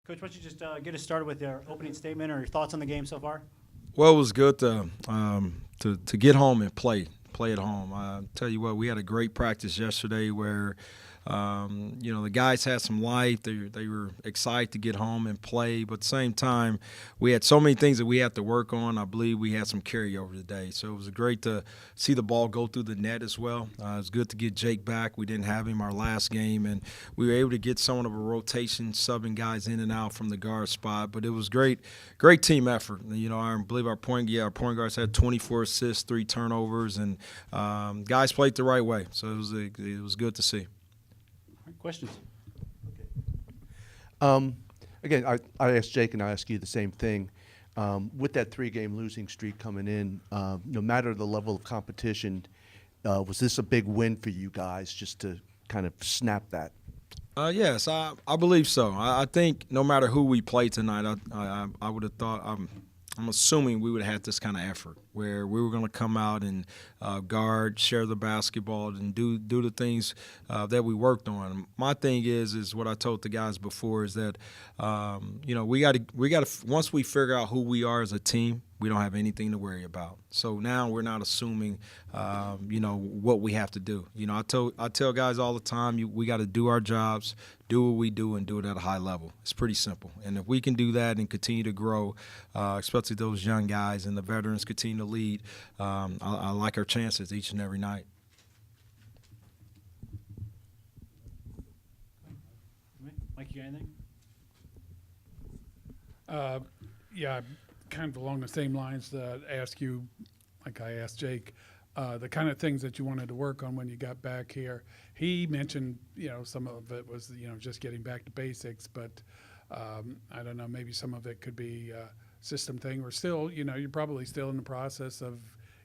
Coach, why don't you just get us started with your opening statement or your thoughts on the game so far? Well, it was good to get home and play at home. I tell you what, we had a great practice yesterday where the guys had some life. They were excited to get home and play, but at the same time, we had so many things that we had to work on. I believe we had some carryover today, so it was great to see the ball go through the net as well. It was good to get Jake back. We didn't have him our last game, and we were able to get somewhat of a rotation, subbing guys in and out from the guard spot. But it was great team effort. I believe our point guards had 24 assists, 3 turnovers, and guys played the right way. So it was good to see. Questions? Again, I asked Jake and I ask you the same thing. With that 3-game losing streak coming in, no matter the level of competition, was this a big win for you guys just to kind of snap that? Yes, I believe so. I think no matter who we play tonight, I would have thought I'm assuming we would have had this kind of effort where we were going to come out and guard, share the basketball, and do the things that we worked on. My thing is what I told the guys before is that we got to once we figure out who we are as a team, we don't have anything to worry about. So now we're not assuming what we have to do. I tell guys all the time, we got to do our jobs, do what we do, and do it at a high level. It's pretty simple. And if we can do that and continue to grow, especially those young guys and the veterans continue to lead, I like our chances each and every night. Mike, you got anything? Yeah, kind of along the same lines that I ask you, like I asked Jake, the kind of things that you wanted to work on when you got back here. He mentioned, some of it was, just getting back to basics, but I don't know, maybe some of it could be a system thing. Or still, you're probably still in the process of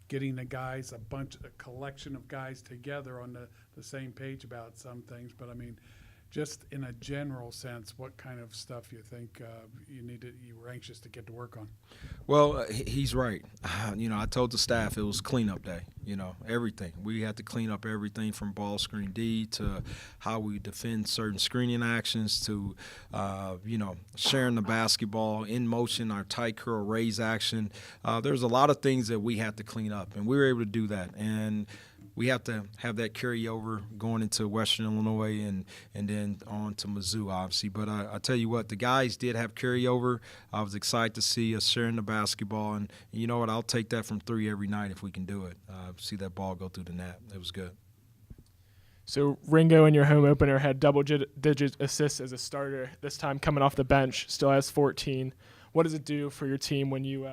getting the guys, a collection of guys together on the same page about some things. But I mean, just in a general sense, what kind of stuff you think you were anxious to get to work on? Well, he's right. I told the staff it was cleanup day. Everything. We had to clean up everything from ball screen D to how we defend certain screening actions to, sharing the basketball in motion, our tight curl raise action. There's a lot of things that we had to clean up, and we were able to do that. And we have to have that carryover going into Western Illinois and then on to Mizzou, obviously. But I tell you what, the guys did have carryover. I was excited to see us sharing the basketball. And you know what, I'll take that from 3 every night if we can do it. See that ball go through the net. It was good. So Ringo in your home opener had double-digit assists as a starter. This time coming off the bench, still has 14. What does it do for your team when you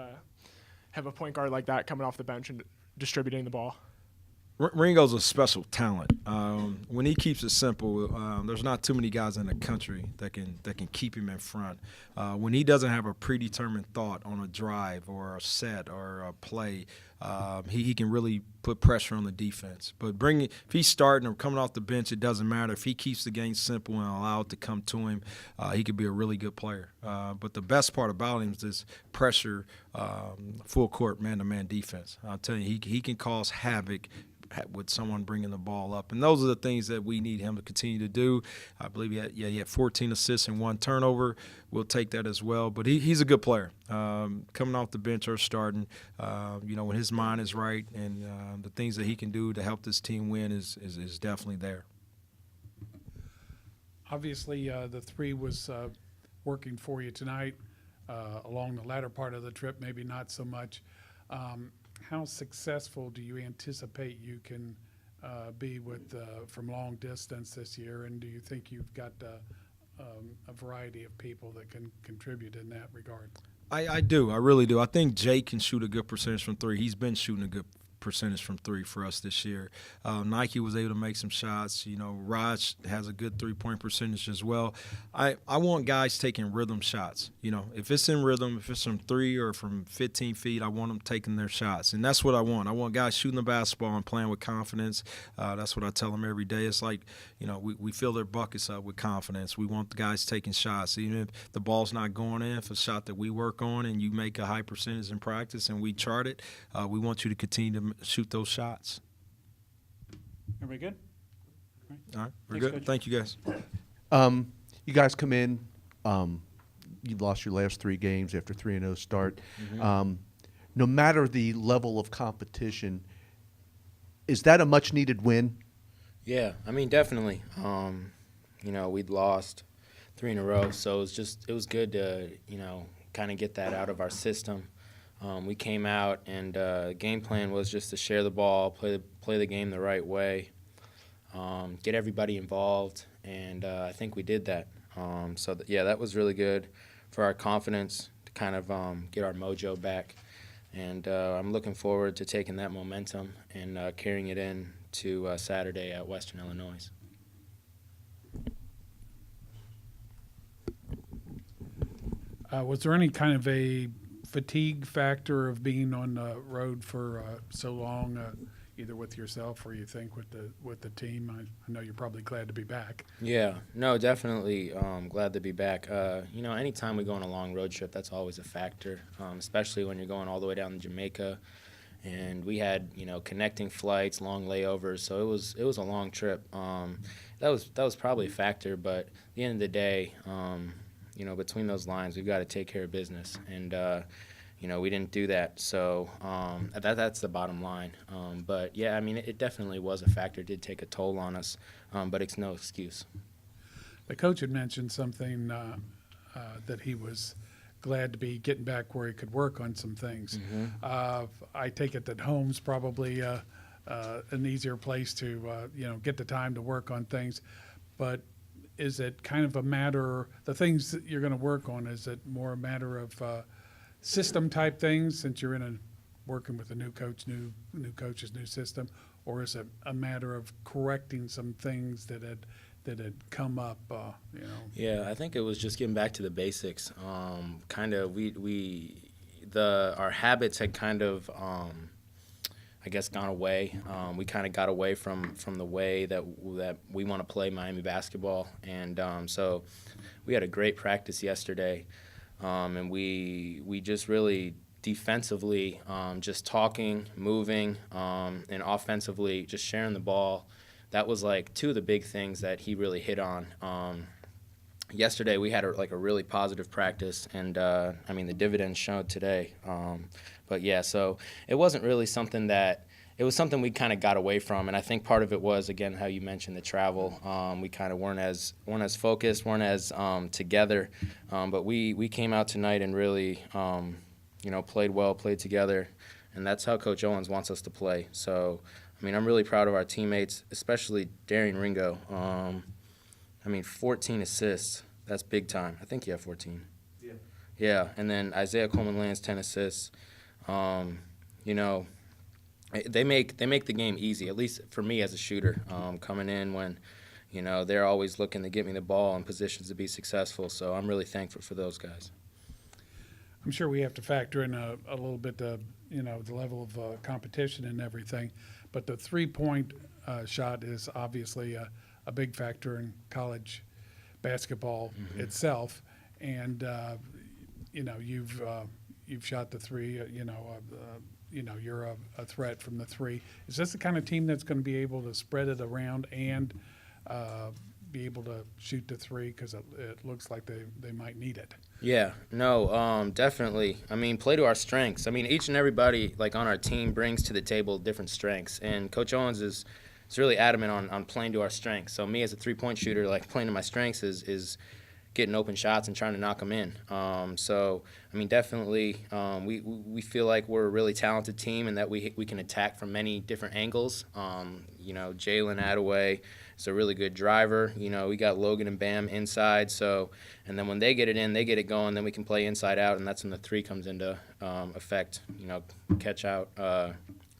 have a point guard like that coming off the bench and distributing the ball? Ringo's a special talent. When he keeps it simple, there's not too many guys in the country that can keep him in front. When he doesn't have a predetermined thought on a drive or a set or a play, he can really put pressure on the defense. But if he's starting or coming off the bench, it doesn't matter. If he keeps the game simple and allow it to come to him, he could be a really good player. But the best part about him is this pressure, full court, man-to-man defense. I'll tell you, he can cause havoc with someone bringing the ball up. And those are the things that we need him to continue to do. I believe he had 14 assists and 1 turnover. We'll take that as well. But he's a good player. Coming off the bench or starting, when his mind is right and the things that he can do to help this team win is definitely there. Obviously, the 3 was working for you tonight. Along the latter part of the trip, maybe not so much. How successful do you anticipate you can be from long distance this year, and do you think you've got a variety of people that can contribute in that regard? I do. I really do. I think Jake can shoot a good percentage from 3. He's been shooting a good percentage from 3 for us this year. Nike was able to make some shots. Raj has a good 3-point percentage as well. I want guys taking rhythm shots. If it's in rhythm, if it's from 3 or from 15 feet, I want them taking their shots. And that's what I want. I want guys shooting the basketball and playing with confidence. That's what I tell them every day. It's like, we fill their buckets up with confidence. We want the guys taking shots. Even if the ball's not going in, if it's a shot that we work on and you make a high percentage in practice and we chart it, we want you to continue to shoot those shots. Everybody good? All right, we're Thanks, good. Coach. Thank you, guys. You guys come in, you've lost your last 3 games after 3-0 start. Mm-hmm. No matter the level of competition, is that a much-needed win? Yeah, I mean, definitely. We'd lost 3 in a row, so it was good to, kind of get that out of our system. We came out, and game plan was just to share the ball, play the game the right way, get everybody involved, and I think we did that. That was really good for our confidence to kind of get our mojo back. And I'm looking forward to taking that momentum and carrying it in to Saturday at Western Illinois. Was there any kind of a fatigue factor of being on the road for so long, either with yourself or you think with the team? I know you're probably glad to be back. Yeah, no, definitely glad to be back. Anytime we go on a long road trip, that's always a factor, especially when you're going all the way down to Jamaica. And we had, connecting flights, long layovers, so it was a long trip. That was probably a factor, but at the end of the day, between those lines, we've got to take care of business, and we didn't do that. So that's the bottom line. But yeah, I mean, it definitely was a factor. It did take a toll on us, but it's no excuse. The coach had mentioned something that he was glad to be getting back where he could work on some things. Mm-hmm. I take it that home's probably an easier place to get the time to work on things, but is it kind of a matter, the things that you're going to work on, is it more a matter of system type things since you're working with a new coach, new coaches, new system, or is it a matter of correcting some things that had come up, Yeah, I think it was just getting back to the basics. Our habits had kind of, gone away. We kind of got away from the way that we want to play Miami basketball, and so we had a great practice yesterday, and we just really defensively just talking, moving, and offensively just sharing the ball. That was like 2 of the big things that he really hit on. Yesterday we had a really positive practice, and the dividends showed today. But yeah, so it wasn't really something that it was something we kind of got away from, and I think part of it was, again, how you mentioned the travel. We kind of weren't as focused, weren't as together. But we came out tonight and really played well, played together, and that's how Coach Owens wants us to play. So I'm really proud of our teammates, especially Darian Ringo. 14 assists. That's big time. I think you have 14. Yeah. Yeah, and then Isaiah Coleman-Lands, 10 assists. They make the game easy, at least for me as a shooter, coming in when, they're always looking to get me the ball in positions to be successful. So I'm really thankful for those guys. I'm sure we have to factor in a little bit the level of competition and everything, but the 3-point shot is obviously a big factor in college basketball itself, and you've shot the 3. You're a threat from the 3. Is this the kind of team that's going to be able to spread it around and be able to shoot the 3? Because it looks like they might need it. Yeah, no, definitely. Play to our strengths. Each and everybody on our team brings to the table different strengths, and Coach Owens is really adamant on playing to our strengths. So me as a 3-point shooter, playing to my strengths is getting open shots and trying to knock them in. Definitely, we feel like we're a really talented team and that we can attack from many different angles. Jalen Attaway is a really good driver. We got Logan and Bam inside. So, and then when they get it in, they get it going. Then we can play inside out, and that's when the 3 comes into effect. Catch out,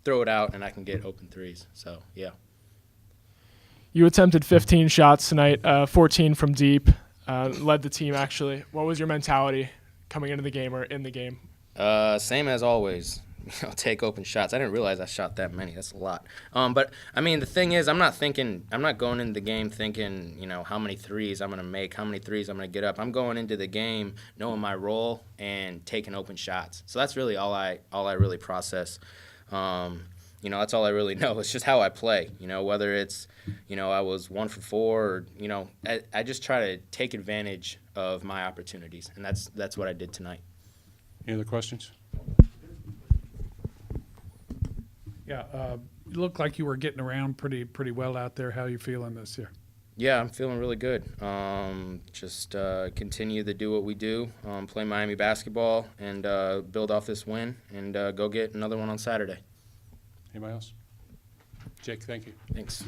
throw it out, and I can get open 3s. So yeah. You attempted 15 shots tonight, 14 from deep, led the team actually. What was your mentality coming into the game or in the game? Same as always. Take open shots. I didn't realize I shot that many. That's a lot. But the thing is, I'm not going into the game thinking, how many 3s I'm going to make, how many 3s I'm going to get up. I'm going into the game knowing my role and taking open shots. So that's really all I really process. you know, that's all I really know. It's just how I play. You know, whether it's, you know, I was 1 for 4, or, you know, I just try to take advantage of my opportunities, and that's what I did tonight. Any other questions? Yeah, you looked like you were getting around pretty well out there. How are you feeling this year? Yeah, I'm feeling really good. Just continue to do what we do, play Miami basketball, and build off this win, and go get another one on Saturday. Anybody else? Jake, thank you. Thanks.